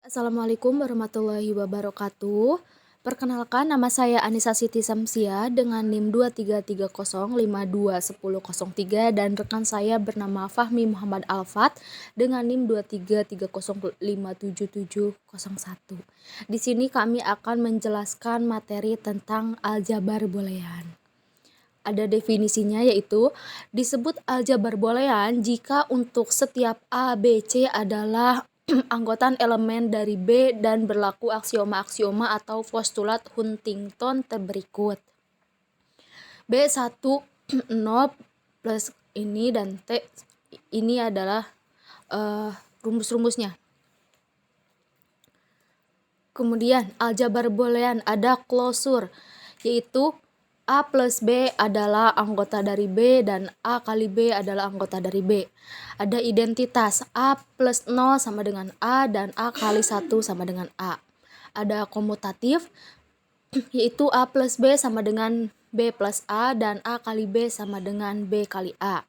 Assalamualaikum warahmatullahi wabarakatuh. Perkenalkan, nama saya Anissa Siti Samsia dengan NIM 23305210003 dan rekan saya bernama Fahmi Muhammad Alfat dengan NIM 233057701. Di sini kami akan menjelaskan materi tentang aljabar boolean. Ada definisinya, yaitu disebut aljabar boolean jika untuk setiap A, B, C adalah anggotan elemen dari B dan berlaku aksioma-aksioma atau postulat Huntington berikut. B1 0 plus ini dan T ini adalah rumus-rumusnya. Kemudian aljabar boolean ada klosur, yaitu A plus B adalah anggota dari B dan A kali B adalah anggota dari B. Ada identitas A plus 0 sama dengan A dan A kali 1 sama dengan A. Ada komutatif, yaitu A plus B sama dengan B plus A dan A kali B sama dengan B kali A.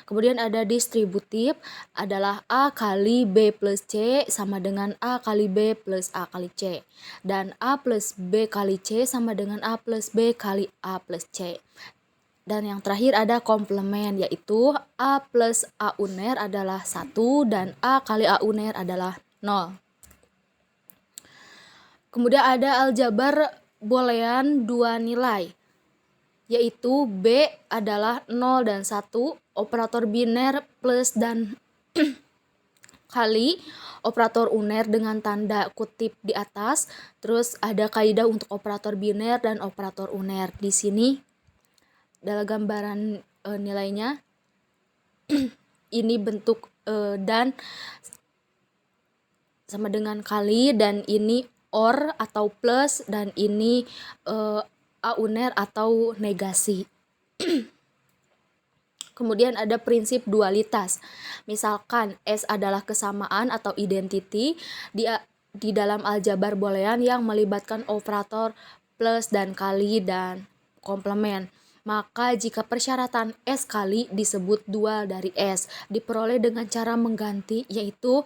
Kemudian ada distributif, adalah A kali B plus C sama dengan A kali B plus A kali C. Dan A plus B kali C sama dengan A plus B kali A plus C. Dan yang terakhir ada komplement, yaitu A plus A uner adalah 1 dan A kali A uner adalah 0. Kemudian ada aljabar boolean dua nilai, yaitu B adalah 0 dan 1, operator biner plus dan kali operator uner dengan tanda kutip di atas. Terus ada kaidah untuk operator biner dan operator uner. Di sini dalam gambaran nilainya ini bentuk dan sama dengan kali, dan ini or atau plus, dan ini A uner atau negasi. Kemudian ada prinsip dualitas. Misalkan S adalah kesamaan atau identity di dalam aljabar boolean yang melibatkan operator plus dan kali dan komplement. Maka jika persyaratan S kali disebut dual dari S, diperoleh dengan cara mengganti, yaitu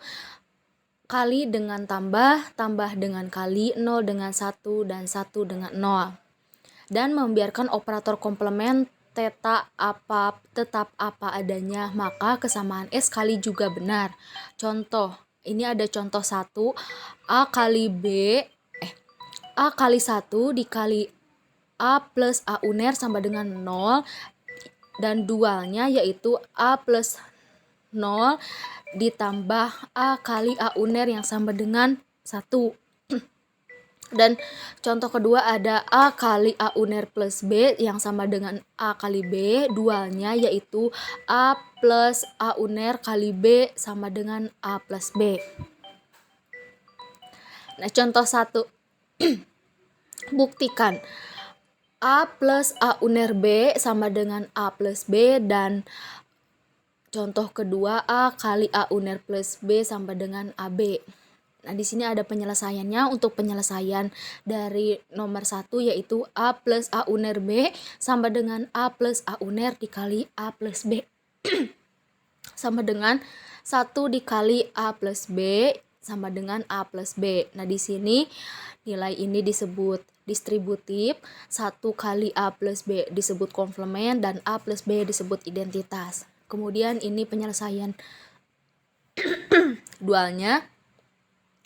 kali dengan tambah, tambah dengan kali, 0 dengan 1, dan 1 dengan 0. Dan membiarkan operator komplement tetap apa adanya, maka kesamaan S kali juga benar. Contoh, ini ada contoh 1, A kali B, A kali 1 dikali A plus A uner sama dengan 0, dan dualnya yaitu A plus 0 ditambah A kali A uner yang sama dengan 1. Dan contoh kedua ada A kali A uner plus B yang sama dengan A kali B, dualnya yaitu A plus A uner kali B sama dengan A plus B. Nah, contoh 1, buktikan A plus A uner B sama dengan A plus B, dan contoh kedua A kali A uner plus B sama dengan AB. Nah, di sini ada penyelesaiannya. Untuk penyelesaian dari nomor 1 yaitu A plus A uner B sama dengan A plus A uner dikali A plus B sama dengan 1 dikali A plus B sama dengan A plus B. Nah, di sini nilai ini disebut distributif, 1 kali A plus B disebut komplement, dan A plus B disebut identitas. Kemudian ini penyelesaian dualnya,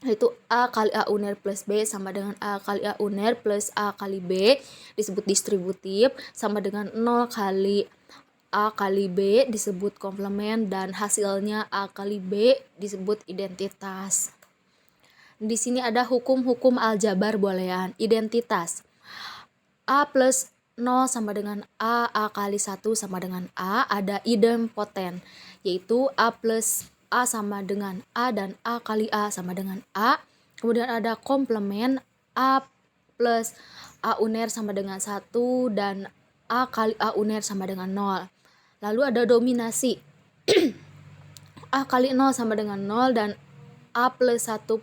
yaitu A kali A uner plus B sama dengan A kali A uner plus A kali B disebut distributif, sama dengan 0 kali A kali B disebut komplement, dan hasilnya A kali B disebut identitas. Di sini ada hukum-hukum aljabar boolean. Identitas, A plus 0 sama dengan A kali 1 sama dengan A. Ada idempoten, yaitu A plus A sama dengan A dan A kali A sama dengan A. Kemudian ada komplement, A plus A uner sama dengan 1 dan A kali A uner sama dengan 0. Lalu ada dominasi, A kali 0 sama dengan 0 dan A plus 1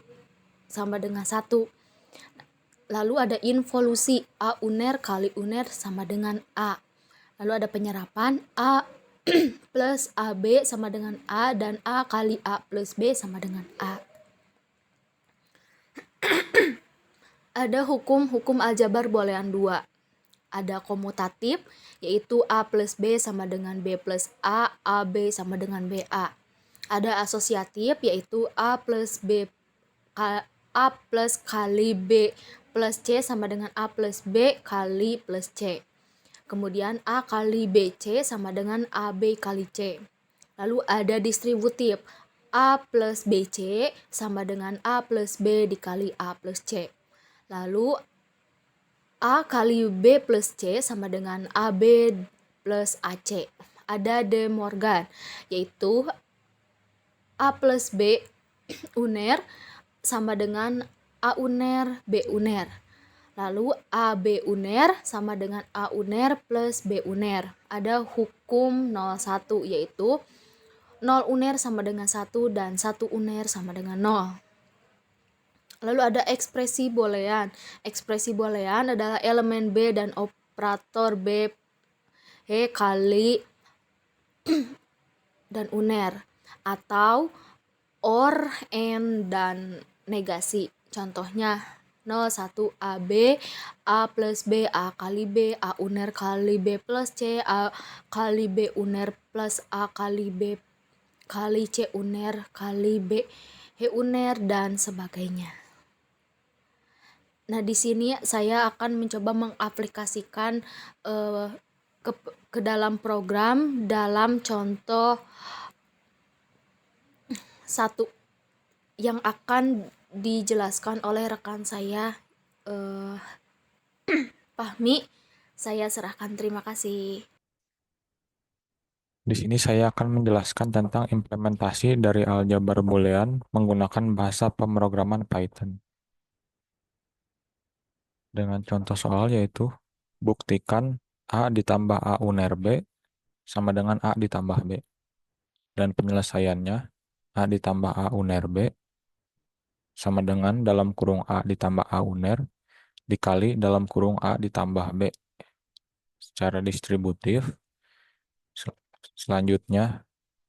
sama dengan 1. Lalu ada involusi, A uner kali uner sama dengan A. Lalu ada penyerapan, A plus AB sama dengan A dan A kali A plus B sama dengan A. Ada hukum aljabar boolean 2. Ada komutatif, yaitu A plus B sama dengan B plus A B sama dengan BA. Ada asosiatif, yaitu A plus kali B plus C sama dengan A plus B kali plus C. Kemudian A kali BC sama dengan AB kali C. Lalu ada distributif, A plus BC sama dengan A plus B dikali A plus C. Lalu A kali B plus C sama dengan AB plus AC. Ada De Morgan, yaitu A plus B uner sama dengan A uner B uner. Lalu AB uner sama dengan A uner plus B uner. Ada hukum 01, yaitu 0 uner sama dengan 1 dan 1 uner sama dengan 0. Lalu ada ekspresi boolean. Ekspresi boolean adalah elemen B dan operator B kali dan uner, atau or, and, dan negasi. Contohnya 01 AB, A plus B, A kali B, A uner kali B plus C, A kali B uner plus A kali B kali C uner kali B uner, dan sebagainya. Nah, di sini saya akan mencoba mengaplikasikan ke dalam program dalam contoh 1 yang akan dijelaskan oleh rekan saya, Fahmi. Saya serahkan, terima kasih. Di sini saya akan menjelaskan tentang implementasi dari aljabar boolean menggunakan bahasa pemrograman Python. Dengan contoh soal yaitu buktikan A ditambah A uner B sama dengan A ditambah B. Dan penyelesaiannya A ditambah A uner B sama dengan dalam kurung A ditambah A uner dikali dalam kurung A ditambah B secara distributif. Selanjutnya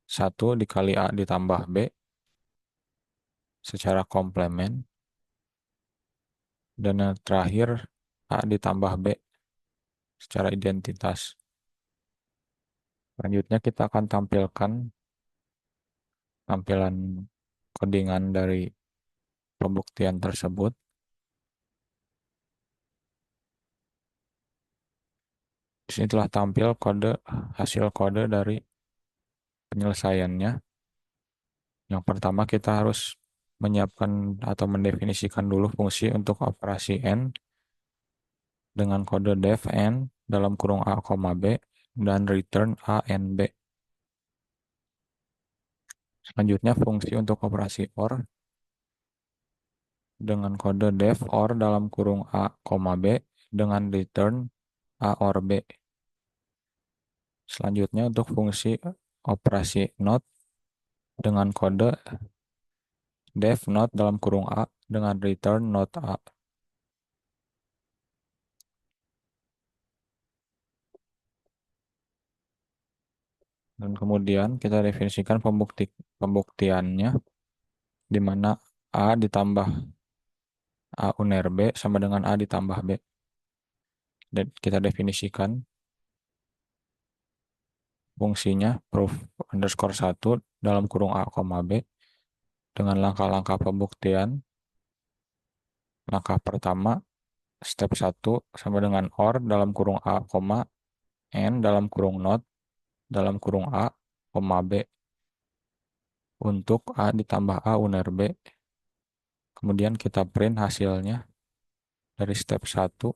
1 dikali A ditambah B secara komplement. Dan yang terakhir A ditambah B secara identitas. Selanjutnya kita akan tampilkan tampilan codingan dari pembuktian tersebut. Di sini telah tampil hasil kode dari penyelesaiannya. Yang pertama kita harus menyiapkan atau mendefinisikan dulu fungsi untuk operasi AND dengan kode def AND dalam kurung A, B dan return A and B. Selanjutnya fungsi untuk operasi OR dengan kode def OR dalam kurung A, B dengan return A OR B. Selanjutnya untuk fungsi operasi NOT dengan kode def NOT dalam kurung A dengan return NOT A. Dan kemudian kita definisikan pembuktiannya di mana A ditambah A uner B sama dengan A ditambah B. Dan kita definisikan fungsinya proof underscore 1 dalam kurung A, B dengan langkah-langkah pembuktian. Langkah pertama, step 1 sama dengan OR dalam kurung A, N dalam kurung NOT dalam kurung A, B untuk A ditambah A uner B. Kemudian kita print hasilnya dari step 1.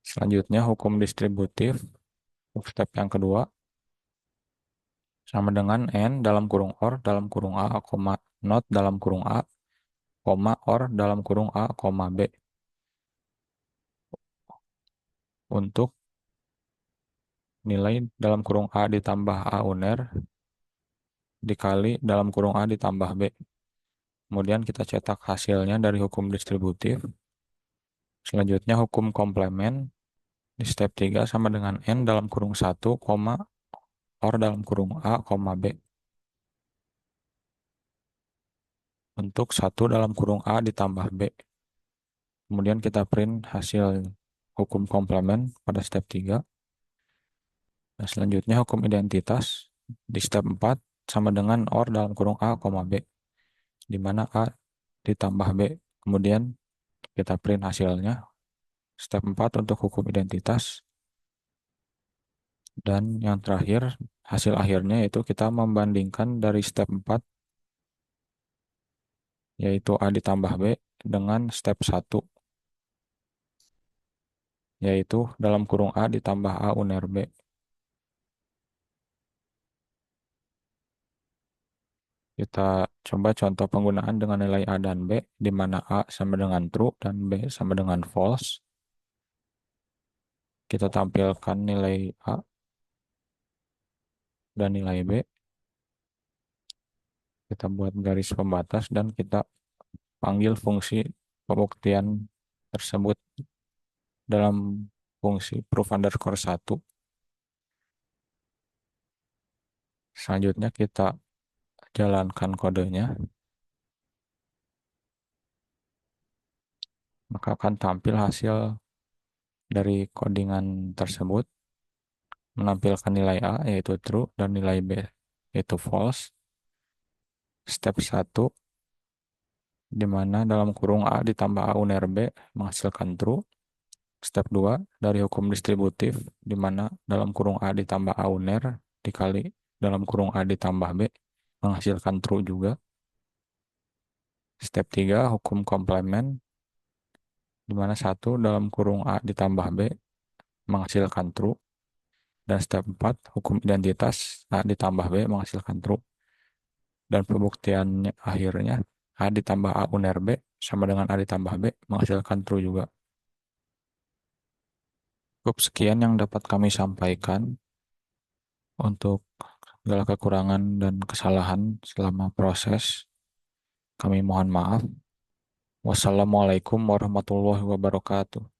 Selanjutnya hukum distributif step yang kedua sama dengan N dalam kurung OR dalam kurung A, NOT dalam kurung A, OR dalam kurung A, B untuk nilai dalam kurung A ditambah A uner dikali dalam kurung A ditambah B. Kemudian kita cetak hasilnya dari hukum distributif. Selanjutnya hukum komplement di step 3 sama dengan N dalam kurung 1, OR dalam kurung A, B untuk 1 dalam kurung A ditambah B. Kemudian kita print hasil hukum komplement pada step 3. Nah, selanjutnya hukum identitas di step 4 sama dengan OR dalam kurung A, B, di mana A ditambah B. Kemudian kita print hasilnya. Step 4 untuk hukum identitas. Dan yang terakhir, hasil akhirnya yaitu kita membandingkan dari step 4, yaitu A ditambah B, dengan step 1, yaitu dalam kurung A ditambah A uner B. Kita coba contoh penggunaan dengan nilai A dan B, di mana A sama dengan true dan B sama dengan false. Kita tampilkan nilai A dan nilai B. Kita buat garis pembatas dan kita panggil fungsi pembuktian tersebut dalam fungsi proof underscore 1. Selanjutnya kita jalankan kodenya. Maka akan tampil hasil dari codingan tersebut, menampilkan nilai A yaitu true dan nilai B yaitu false. Step 1, di mana dalam kurung A ditambah A uner B menghasilkan true. Step 2, dari hukum distributif, di mana dalam kurung A ditambah A uner dikali dalam kurung A ditambah B menghasilkan true juga. Step 3, hukum komplement, di mana 1 dalam kurung A ditambah B menghasilkan true. Dan step 4, hukum identitas, A ditambah B menghasilkan true. Dan pembuktiannya akhirnya A ditambah A uner B sama dengan A ditambah B menghasilkan true juga. Cukup sekian yang dapat kami sampaikan. Untuk segala kekurangan dan kesalahan selama proses, kami mohon maaf. Wassalamualaikum warahmatullahi wabarakatuh.